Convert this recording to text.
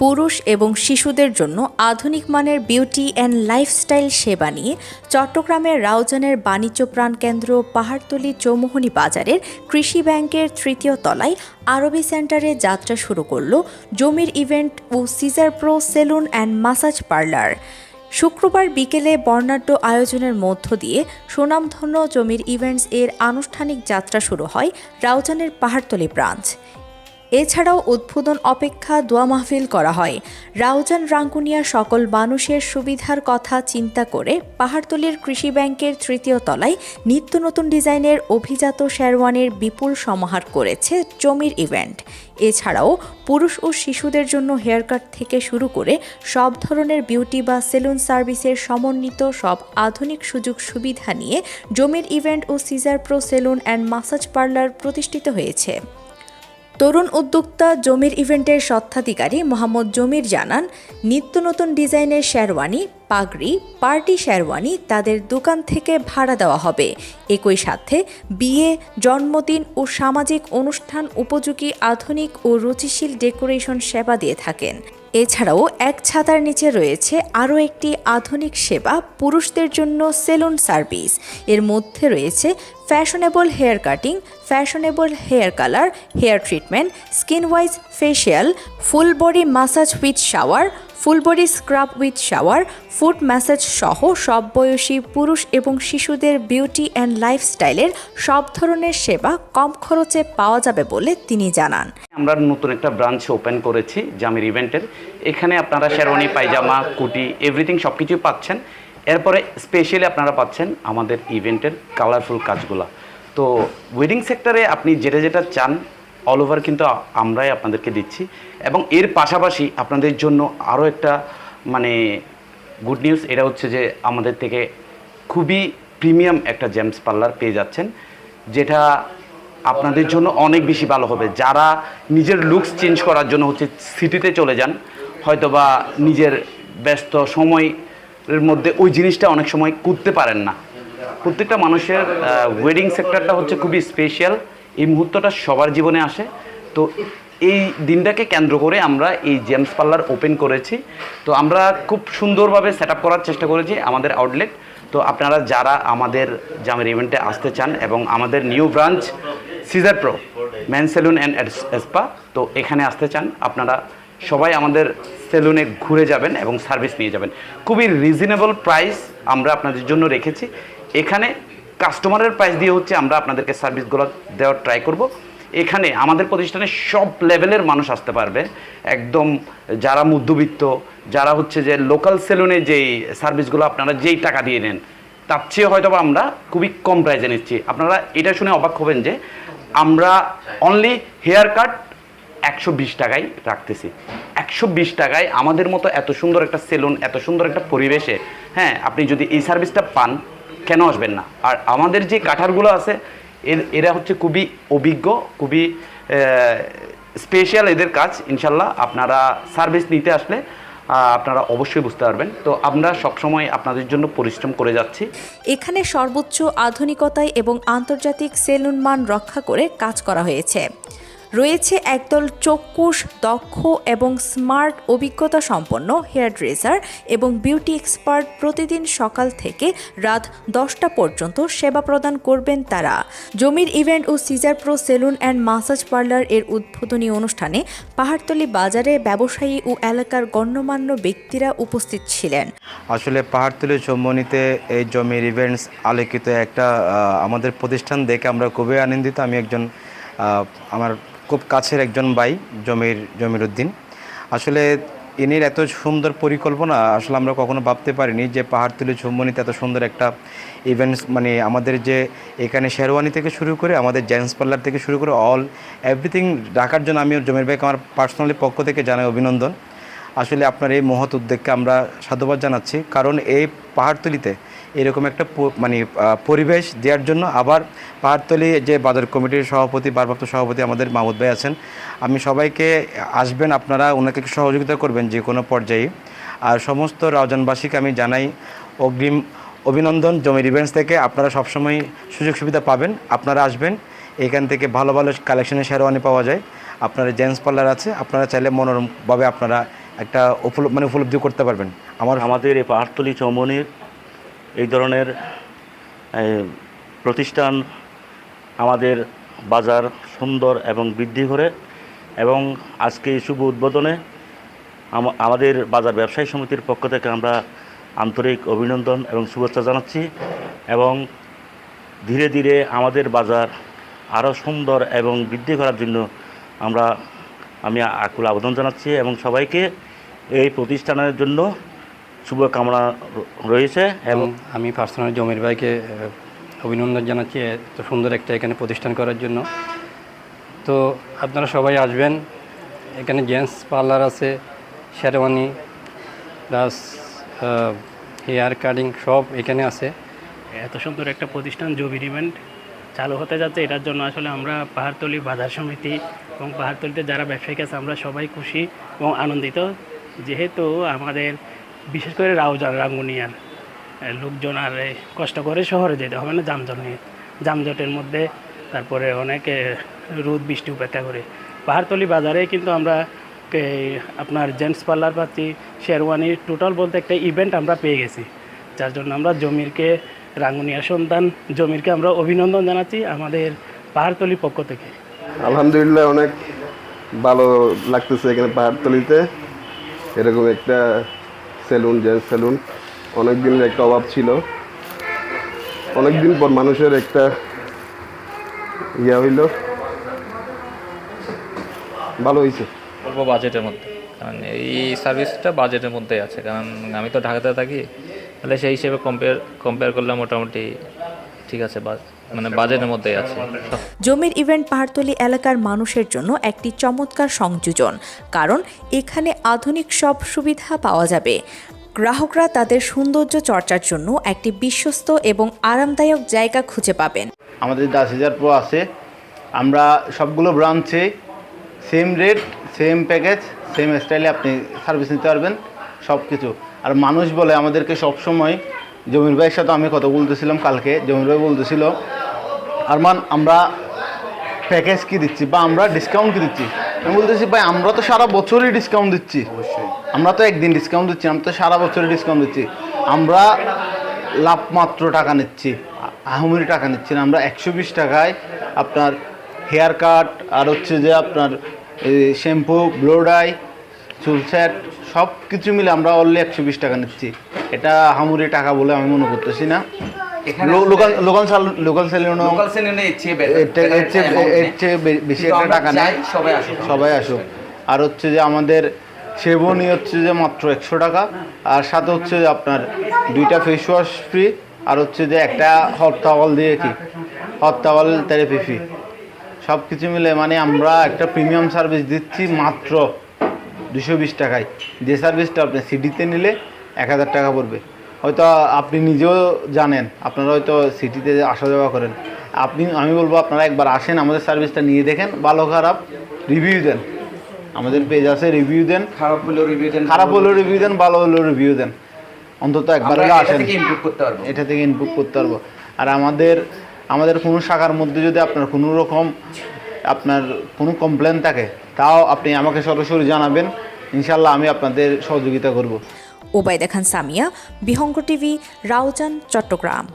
পুরুষ এবং শিশুদের জন্য আধুনিক মানের বিউটি অ্যান্ড লাইফস্টাইল সেবা নিয়ে চট্টগ্রামের রাউজানের বাণিজ্য প্রাণকেন্দ্র পাহাড়তলী চৌমুহনী বাজারের কৃষি ব্যাংকের তৃতীয় তলায় আরবি সেন্টারে যাত্রা শুরু করল জমির ইভেন্ট ও Scissor pro salon and massage parlour. শুক্রবার বিকেলে বর্ণাঢ্য আয়োজনের মধ্য দিয়ে সুনামধন্য জমির ইভেন্টস এর আনুষ্ঠানিক যাত্রা শুরু হয় রাউজানের পাহাড়তলী ব্রাঞ্চ। এছাড়াও উদ্বোধন অপেক্ষা দোয়া মাহফিল করা হয়। রাউজান রাঙ্গুনিয়ার সকল মানুষের সুবিধার কথা চিন্তা করে পাহাড়তলীর কৃষি ব্যাংকের তৃতীয় তলায় নিত্য নতুন ডিজাইনের অভিজাত শেরওয়ানির বিপুল সমাহার করেছে জমির ইভেন্ট। এছাড়াও পুরুষ ও শিশুদের জন্য হেয়ারকাট থেকে শুরু করে সব ধরনের বিউটি বা সেলুন সার্ভিসের সমন্বিত সব আধুনিক সুযোগ সুবিধা নিয়ে জমির ইভেন্ট ও Scissor pro salon and massage parlour প্রতিষ্ঠিত হয়েছে। তরুণ উদ্যোক্তা জমির ইভেন্টের স্বত্বাধিকারী মোহাম্মদ জমির জানান, নিত্য নতুন ডিজাইনের শেরওয়ানি, পাগড়ি, পার্টি শেরওয়ানি তাদের দোকান থেকে ভাড়া দেওয়া হবে। একই সাথে বিয়ে, জন্মদিন ও সামাজিক অনুষ্ঠান উপযোগী আধুনিক ও রুচিশীল ডেকোরেশন সেবা দিয়ে থাকেন। এছাড়াও এক ছাতার নিচে রয়েছে আরও একটি আধুনিক সেবা পুরুষদের জন্য সেলুন সার্ভিস। এর মধ্যে রয়েছে fashionable hair cutting, fashionable hair colour, hair treatment, skin wise facial, full body massage with shower, full body scrub with shower, foot massage সহ সব বয়সী পুরুষ এবং শিশুদের বিউটি অ্যান্ড লাইফস্টাইলের সব ধরনের সেবা কম খরচে পাওয়া যাবে বলে তিনি জানান। আমরা নতুন একটা ব্রাঞ্চ ওপেন করেছি জামির ইভেন্টের। এখানে আপনারা শেরওয়ানি, পায়জামা, কুটি এভরিথিং সব কিছুই পাচ্ছেন। এরপরে স্পেশালি আপনারা পাচ্ছেন আমাদের ইভেন্টের কালারফুল কাজগুলো। তো ওয়েডিং সেক্টরে আপনি যেটা যেটা চান অল ওভার কিন্তু আমরাই আপনাদেরকে দিচ্ছি। এবং এর পাশাপাশি আপনাদের জন্য আরও একটা গুড নিউজ, এটা হচ্ছে যে আমাদের থেকে খুবই প্রিমিয়াম একটা জেমস পার্লার পেয়ে যাচ্ছেন, যেটা আপনাদের জন্য অনেক বেশি ভালো হবে। যারা নিজের লুকস চেঞ্জ করার জন্য সিটিতে চলে যান, হয়তোবা নিজের ব্যস্ত সময়ের মধ্যে ওই জিনিসটা অনেক সময় করতে পারেন না। প্রত্যেকটা মানুষের ওয়েডিং সেক্টরটা খুবই স্পেশাল। এই মুহূর্তটা সবার জীবনে আসে। তো এই দিনটাকে কেন্দ্র করে আমরা এই জেমস পার্লার ওপেন করেছি। তো আমরা খুব সুন্দরভাবে সেট আপ করার চেষ্টা করেছি আমাদের আউটলেট। তো আপনারা যারা আমাদের জামের ইভেন্টে আসতে চান এবং আমাদের new branch Scissor pro men salon and spa, তো এখানে আসতে চান, আপনারা সবাই আমাদের সেলুনে ঘুরে যাবেন এবং সার্ভিস নিয়ে যাবেন। খুবই রিজনেবল প্রাইস আমরা আপনাদের জন্য রেখেছি। এখানে কাস্টমারের প্রাইস দিয়ে আমরা আপনাদেরকে সার্ভিসগুলো দেওয়ার ট্রাই করব। এখানে আমাদের প্রতিষ্ঠানে সব লেভেলের মানুষ আসতে পারবে। একদম যারা মধ্যবিত্ত, যারা যে লোকাল সেলুনে যেই সার্ভিসগুলো আপনারা যেই টাকা দিয়ে নেন তার চেয়ে হয়তো আমরা খুবই কম প্রাইসে নিচ্ছি। আপনারা এটা শুনে অবাক হবেন যে আমরা অনলি হেয়ার কাট 120 টাকায় রাখতেছি। 120 টাকায় আমাদের মতো এত সুন্দর একটা সেলুন, এত সুন্দর একটা পরিবেশে আপনি যদি এই সার্ভিসটা পান, কেন আসবেন না? আর আমাদের যে কাঠারগুলো আছে এরা খুবই অভিজ্ঞ, খুবই স্পেশাল এদের কাজ। ইনশাল্লাহ আপনারা সার্ভিস নিতে আসলে আপনারা অবশ্যই বুঝতে পারবেন। তো আমরা সবসময় আপনাদের জন্য পরিশ্রম করে যাচ্ছি। এখানে সর্বোচ্চ আধুনিকতায় এবং আন্তর্জাতিক সেলুন মান রক্ষা করে কাজ করা হয়েছে। রয়েছে একদল চক্ষুষ, দক্ষ এবং স্মার্ট অভিজ্ঞতা সম্পন্ন হেয়ার ড্রেসার এবং বিউটি এক্সপার্ট। প্রতিদিন সকাল থেকে রাত 10টা পর্যন্ত সেবা প্রদান করবেন তারা। জমির ইভেন্ট ও Scissor pro salon and massage parlour এর উদ্বোধনী অনুষ্ঠানে পাহাড়তলী বাজারে ব্যবসায়ী ও এলাকার গণ্যমান্য ব্যক্তিরা উপস্থিত ছিলেন। আসলে পাহাড়তলী চৌমুহনীতে এই জমির ইভেন্টস আলোকিত একটা আমাদের প্রতিষ্ঠান দেখে আমরা খুবই আনন্দিত। আমি আমার খুব কাছের একজন ভাই জমির উদ্দিন। আসলে ইনির এত সুন্দর পরিকল্পনা আসলে আমরা কখনো ভাবতে পারিনি যে পাহাড়তলী চৌমুহনীতে এত সুন্দর একটা ইভেন্টস, আমাদের যে এখানে শেরওয়ানি থেকে শুরু করে আমাদের জেন্টস পার্লার থেকে শুরু করে এভরিথিং রাখার জন্য আমি জমির ভাইকে আমার পার্সোনালি পক্ষ থেকে জানাই অভিনন্দন। আসলে আপনার এই মহৎ উদ্যোগকে আমরা সাধুবাদ জানাচ্ছি, কারণ এই পাহাড়তলীতে এরকম একটা পরিবেশ দেওয়ার জন্য আবার পাহাড়তলী যে বাজার কমিটির সভাপতি, ভারপ্রাপ্ত সভাপতি আমাদের মাহমুদ ভাই আছেন, আমি সবাইকে আসবেন, আপনারা ওনাকে সহযোগিতা করবেন যে কোনো পর্যায়ে। আর সমস্ত রাউজানবাসীকে আমি জানাই অগ্রিম অভিনন্দন। জমির ইভেন্টস থেকে আপনারা সবসময় সুযোগ সুবিধা পাবেন, আপনারা আসবেন। এখান থেকে ভালো ভালো কালেকশনের শেরওয়ানি পাওয়া যায়। আপনারা জেন্টস পার্লার আছে, আপনারা চাইলে মনোরমভাবে আপনারা একটা উপলব্ধি করতে পারবেন। আমাদের এই পাহাড়তলী চৌমনির এই ধরনের প্রতিষ্ঠান আমাদের বাজার সুন্দর এবং বৃদ্ধি করে, এবং আজকে এই শুভ উদ্বোধনে আমাদের বাজার ব্যবসায়ী সমিতির পক্ষ থেকে আমরা আন্তরিক অভিনন্দন এবং শুভেচ্ছা জানাচ্ছি, এবং ধীরে ধীরে আমাদের বাজার আরও সুন্দর এবং বৃদ্ধি করার জন্য আমি আকুল আবেদন জানাচ্ছি, এবং সবাইকে এই প্রতিষ্ঠানের জন্য শুভকামনা রয়েছে। এবং আমি পার্সোনালি জমির ভাইকে অভিনন্দন জানাচ্ছি এত সুন্দর একটা এখানে প্রতিষ্ঠান করার জন্য। তো আপনারা সবাই আসবেন, এখানে জেন্টস পার্লার আছে, শেরওয়ানি প্লাস হেয়ার কাটিং সব এখানে আছে। এত সুন্দর একটা প্রতিষ্ঠান জমির ইভেন্ট চালু হতে যাচ্ছে, এটার জন্য আসলে আমরা পাহাড়তলী বাজার সমিতি এবং পাহাড়তলীতে যারা ব্যবসায়িক আছে আমরা সবাই খুশি এবং আনন্দিত, যেহেতু আমাদের বিশেষ করে রাঙ্গুনিয়ার লোকজন আর কষ্ট করে শহরে যেতে হবে না যানজটের মধ্যে, তারপরে অনেকে রোদ বৃষ্টি উপেক্ষা করে পাহাড়তলী বাজারে কিন্তু আমরা আপনার জেন্টস পার্লার পাচ্ছি, শেরওয়ানি, টোটাল বলতে একটা ইভেন্ট আমরা পেয়ে গেছি, যার জন্য আমরা জমিরকে, রাঙ্গুনিয়ার সন্তান জমিরকে আমরা অভিনন্দন জানাচ্ছি আমাদের পাহাড়তলীর পক্ষ থেকে। আলহামদুলিল্লাহ অনেক ভালো লাগতেছে এখানে পাহাড়তলীতে এরকম একটা সেলুন, জেন্টস সেলুন অনেক দিনের একটা অভাব ছিল, অনেক দিন পর মানুষের একটা হইল, ভালো হয়েছে। অল্প বাজেটের মধ্যে, কারণ এই সার্ভিসটা বাজেটের মধ্যেই আছে, কারণ আমি তো ঢাকাতে থাকি, তাহলে সেই হিসেবে কম্পেয়ার করলে মোটামুটি ঠিক আছে, বাজেটের মধ্যেই আছে। জমির ইভেন্ট পাহাড়তলী এলাকার মানুষের জন্য একটি চমৎকার সংযোজন, কারণ এখানে আধুনিক সব সুবিধা পাওয়া যাবে। গ্রাহকরা তাদের সৌন্দর্য চর্চার জন্য একটি বিশ্বস্ত এবং আরামদায়ক জায়গা খুঁজে পাবেন। আমাদের 10,000 প্রো আছে, আমরা সবগুলো ব্রাঞ্চে same rate, same package, same স্টাইলে আপনি সার্ভিস নিতে পারবেন সব কিছু। আর মানুষ বলে আমাদেরকে সবসময়, জমির ভাইয়ের সাথে আমি কথা বলতেছিলাম কালকে, জমির ভাই বলতেছিল আরমান আমরা প্যাকেজ কি দিচ্ছি বা আমরা ডিসকাউন্ট কি দিচ্ছি। আমি বলতেছি ভাই আমরা তো সারা বছরই ডিসকাউন্ট দিচ্ছি, আমরা তো একদিন ডিসকাউন্ট দিচ্ছি, আমরা তো সারা বছরই ডিসকাউন্ট দিচ্ছি, আমরা লাভ মাত্র টাকা নিচ্ছি, আহমরি টাকা নিচ্ছি না। আমরা 120 টাকায় আপনার হেয়ার কাট আর হচ্ছে যে আপনার শ্যাম্পু, ব্লো ডাই, চুল সেট সব কিছু মিলে আমরা অনলি 120 টাকা নিচ্ছি। এটা আহামরি টাকা বলে আমি মনে করতেছি না। লোকাল সেলুনে এর চেয়ে বেশি একটা টাকা নেই, সবাই আসুক। আর হচ্ছে যে আমাদের শেভনি হচ্ছে যে মাত্র 100 টাকা, আর সাথে হচ্ছে যে আপনার 2টা ফেস ওয়াশ ফ্রি, আর হচ্ছে যে একটা হট টাওয়াল দিয়ে হট টাওয়াল থেরাপি ফ্রি। সব কিছু মিলে মানে আমরা একটা প্রিমিয়াম সার্ভিস দিচ্ছি মাত্র 220 টাকায়, যে সার্ভিসটা আপনি সিটিতে নিলে 1000 টাকা পড়বে। হয়তো আপনি নিজেও জানেন, আপনারা হয়তো সিটিতে আসা যাওয়া করেন, আমি বলবো আপনারা একবার আসেন, আমাদের সার্ভিসটা নিয়ে দেখেন, ভালো খারাপ রিভিউ দেন, আমাদের পেজ আছে, রিভিউ দেন, খারাপ হলেও রিভিউ দেন, ভালো হলেও রিভিউ দেন, অন্তত একবার হলে আসেন, এটা থেকে ইনপুট করতে পারবো। আর আমাদের কোনো শাখার মধ্যে যদি আপনার কোনো কমপ্লেন থাকে, তাও আপনি আমাকে সরাসরি জানাবেন, ইনশাল্লাহ আমি আপনাদের সহযোগিতা করব। ওবায়দা খান সামিয়া, বিহঙ্গ টিভি, রাউজান, চট্টগ্রাম।